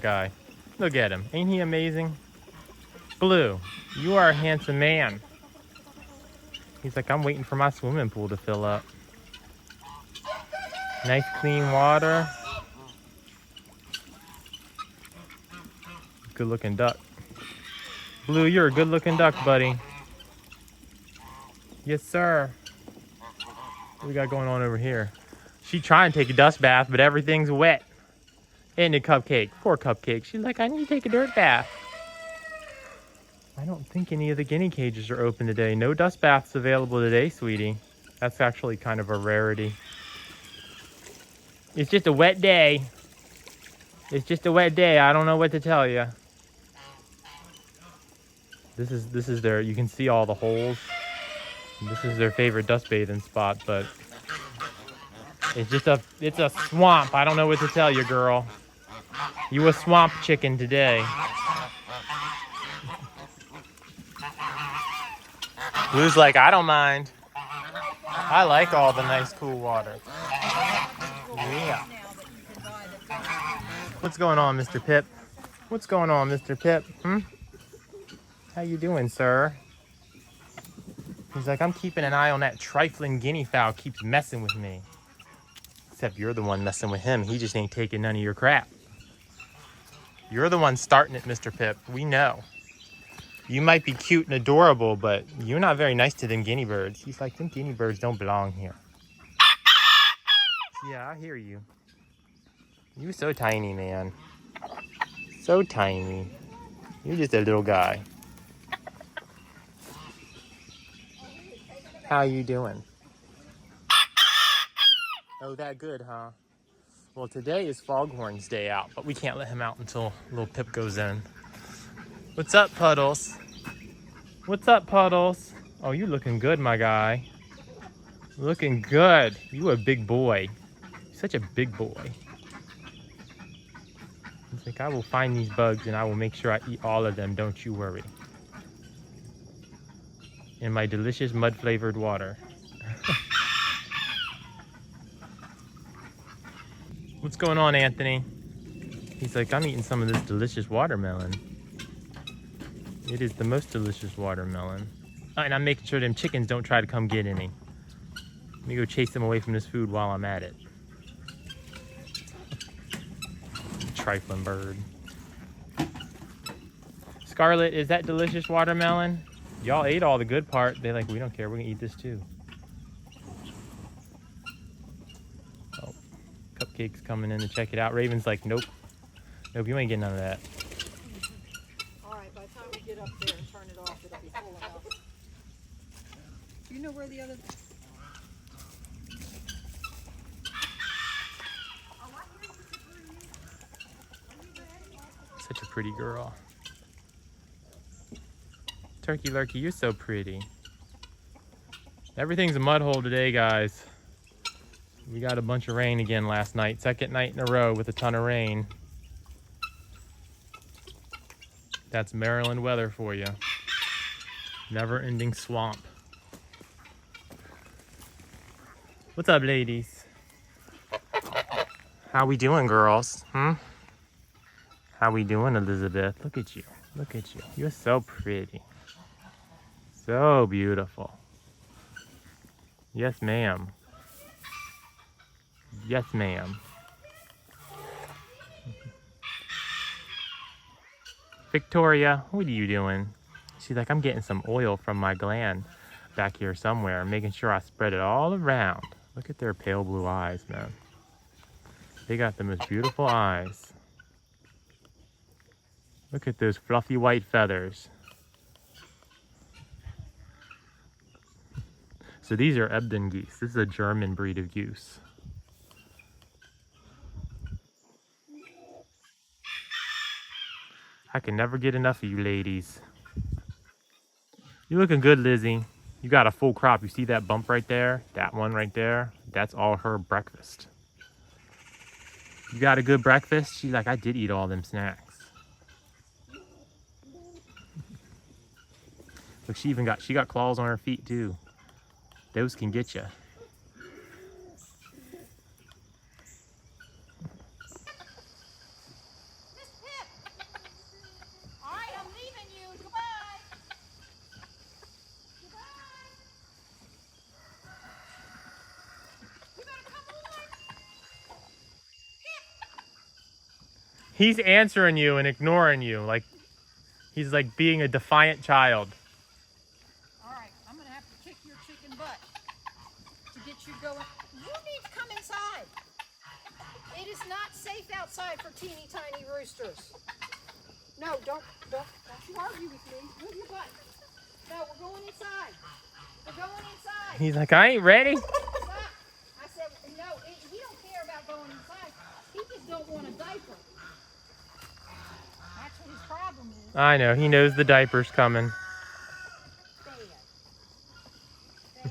Guy. Look at him. Ain't he amazing? Blue, you are a handsome man. He's like, I'm waiting for my swimming pool to fill up. Nice clean water. Good looking duck. Blue, you're a good looking duck, buddy. Yes, sir. What we got going on over here? She trying to take a dust bath, but everything's wet. Ain't it, Cupcake? Poor Cupcake. She's like, I need to take a dirt bath. I don't think any of the guinea cages are open today. No dust baths available today, sweetie. That's actually kind of a rarity. It's just a wet day. It's just a wet day. I don't know what to tell you. This is their, you can see all the holes. This is their favorite dust bathing spot, but it's a swamp. I don't know what to tell you, girl. You a swamp chicken today. Blue's like, I don't mind. I like all the nice cool water. Yeah. What's going on, Mr. Pip? What's going on, Mr. Pip? How you doing, sir? He's like, I'm keeping an eye on that trifling guinea fowl. Keeps messing with me. Except you're the one messing with him. He just ain't taking none of your crap. You're the one starting it, Mr. Pip. We know. You might be cute and adorable, but you're not very nice to them guinea birds. He's like, them guinea birds don't belong here. Yeah, I hear you. You're so tiny, man. So tiny. You're just a little guy. How you doing? Oh, that good, huh? Well, today is Foghorn's Day out, but we can't let him out until little Pip goes in. What's up, Puddles? What's up, Puddles? Oh, you looking good, my guy. Looking good. You a big boy. Such a big boy. He's like, I will find these bugs and I will make sure I eat all of them. Don't you worry. In my delicious mud-flavored water. What's going on, Anthony? He's like, I'm eating some of this delicious watermelon. It is the most delicious watermelon. Oh, and I'm making sure them chickens don't try to come get any. Let me go chase them away from this food while I'm at it. Trifling bird. Scarlet, is that delicious watermelon? Y'all ate all the good part. They're like, we don't care, we're gonna eat this too. Oh, Cupcake's coming in to check it out. Raven's like, nope. Nope, you ain't getting none of that. All right, by the time we get up there and turn it off, it'll be full enough. Do you know where the other... Such a pretty girl. Turkey Lurkey, you're so pretty. Everything's a mud hole today, guys. We got a bunch of rain again last night. Second night in a row with a ton of rain. That's Maryland weather for you. Never-ending swamp. What's up, ladies? How we doing, girls? How we doing, Elizabeth? Look at you. Look at you. You're so pretty. So beautiful. Yes, ma'am. Yes, ma'am. Victoria, what are you doing? She's like, I'm getting some oil from my gland back here somewhere, making sure I spread it all around. Look at their pale blue eyes, man. They got the most beautiful eyes. Look at those fluffy white feathers. So these are Ebden geese. This is a German breed of goose. I can never get enough of you ladies. You're looking good, Lizzie. You got a full crop. You see that bump right there? That one right there? That's all her breakfast. You got a good breakfast? She's like, I did eat all them snacks. Look, she got claws on her feet too. Those can get you. He's answering you and ignoring you. Like, he's like being a defiant child. All right, I'm gonna have to kick your chicken butt to get you going. You need to come inside. It is not safe outside for teeny tiny roosters. No, don't you argue with me. Move your butt. No, we're going inside. We're going inside. He's like, I ain't ready. Stop. I said, no, he don't care about going inside. He just don't want a diaper. That's what his problem is. I know, he knows the diaper's coming. Bad. Bad and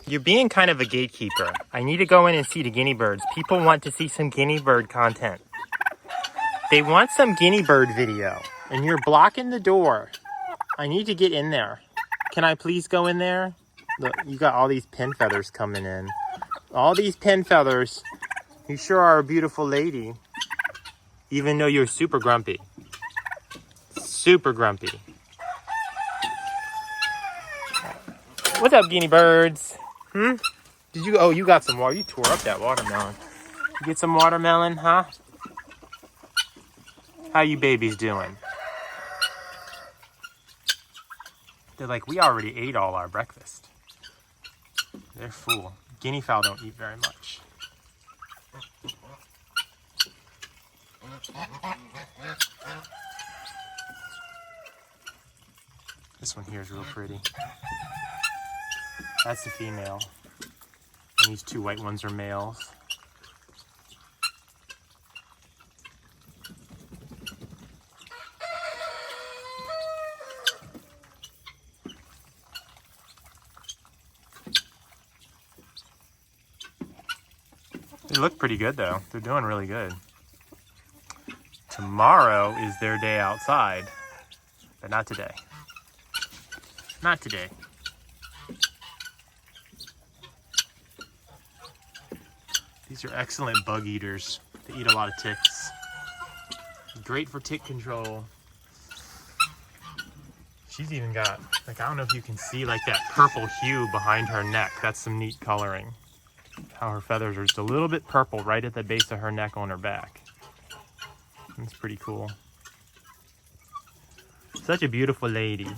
You're being kind of a gatekeeper. I need to go in and see the guinea birds. People want to see some guinea bird content. They want some guinea bird video, and you're blocking the door. I need to get in there. Can I please go in there? Look, you got all these pin feathers coming in. All these pin feathers. You sure are a beautiful lady. Even though you're super grumpy. Super grumpy. What's up, guinea birds? Did you, oh, you got some water. You tore up that watermelon. You get some watermelon, huh? How you babies doing? They're like, we already ate all our breakfast. They're full. Guinea fowl don't eat very much. This one here is real pretty. That's the female. And these two white ones are males. They look pretty good though. They're doing really good. Tomorrow is their day outside, but not today. Not today. These are excellent bug eaters. They eat a lot of ticks. Great for tick control. She's even got, like, I don't know if you can see, like, that purple hue behind her neck. That's some neat coloring. How her feathers are just a little bit purple right at the base of her neck on her back. That's pretty cool. Such a beautiful lady.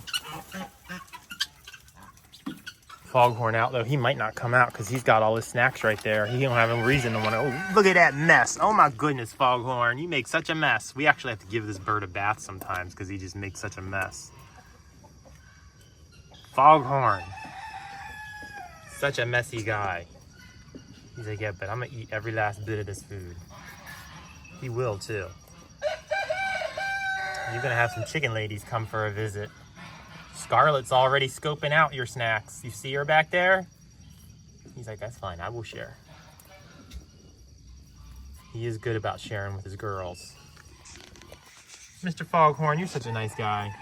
Foghorn out though, he might not come out because he's got all his snacks right there. He don't have a reason to want to. Oh, look at that mess. Oh my goodness, Foghorn, you make such a mess. We actually have to give this bird a bath sometimes because he just makes such a mess. Foghorn. Such a messy guy. He's like, yeah, but I'm gonna eat every last bit of this food. He will too. You're gonna have some chicken ladies come for a visit. Scarlett's already scoping out your snacks. You see her back there? He's like, that's fine, I will share. He is good about sharing with his girls. Mr. Foghorn, you're such a nice guy.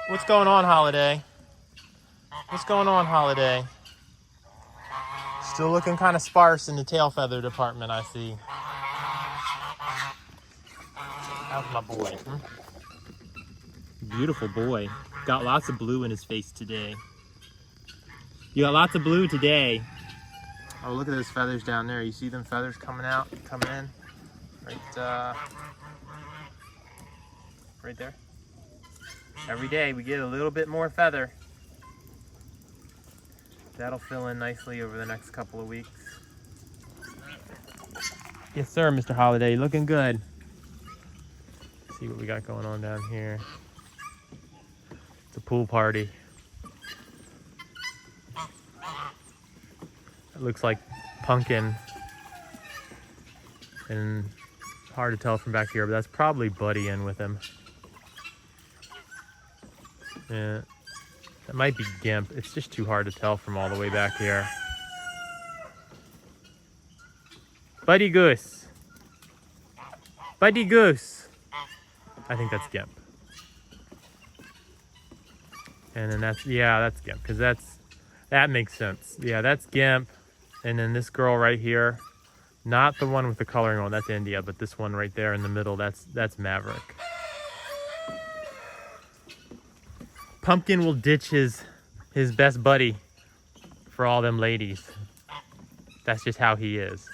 What's going on, Holiday? What's going on, Holiday? Still looking kind of sparse in the tail feather department, I see. How's my boy? Beautiful boy. Got lots of blue in his face today. You got lots of blue today. Oh, look at those feathers down there. You see them feathers coming out, coming in? Right there. Every day we get a little bit more feather. That'll fill in nicely over the next couple of weeks. Yes, sir, Mr. Holiday. Looking good. Let's see what we got going on down here. It's a pool party. It looks like Pumpkin. And hard to tell from back here, but that's probably Buddy in with him. Yeah. That might be Gimp. It's just too hard to tell from all the way back here. Buddy Goose. Buddy Goose. I think that's Gimp. And then that's Gimp, because that makes sense. Yeah, that's Gimp. And then this girl right here, not the one with the coloring on, that's India, but this one right there in the middle, that's Maverick. Pumpkin will ditch his best buddy for all them ladies. That's just how he is.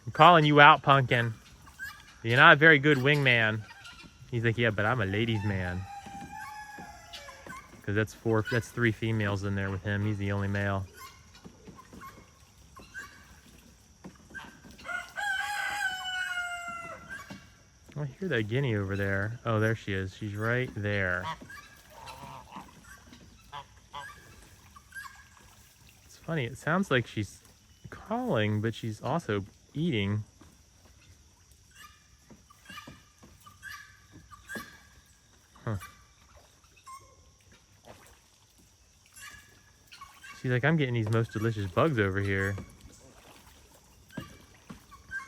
I'm calling you out, Pumpkin. You're not a very good wingman. He's like, yeah, but I'm a ladies' man. Because that's 3 females in there with him. He's the only male. I hear that guinea over there. Oh, there she is. She's right there. It's funny. It sounds like she's calling, but she's also eating. Huh. She's like, I'm getting these most delicious bugs over here.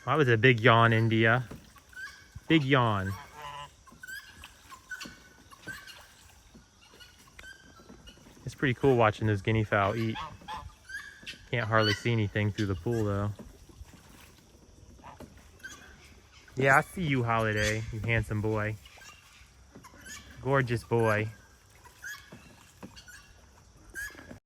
That was a big yawn, India. Big yawn. It's pretty cool watching those guinea fowl eat. Can't hardly see anything through the pool though. Yeah, I see you, Holiday, you handsome boy. Gorgeous boy.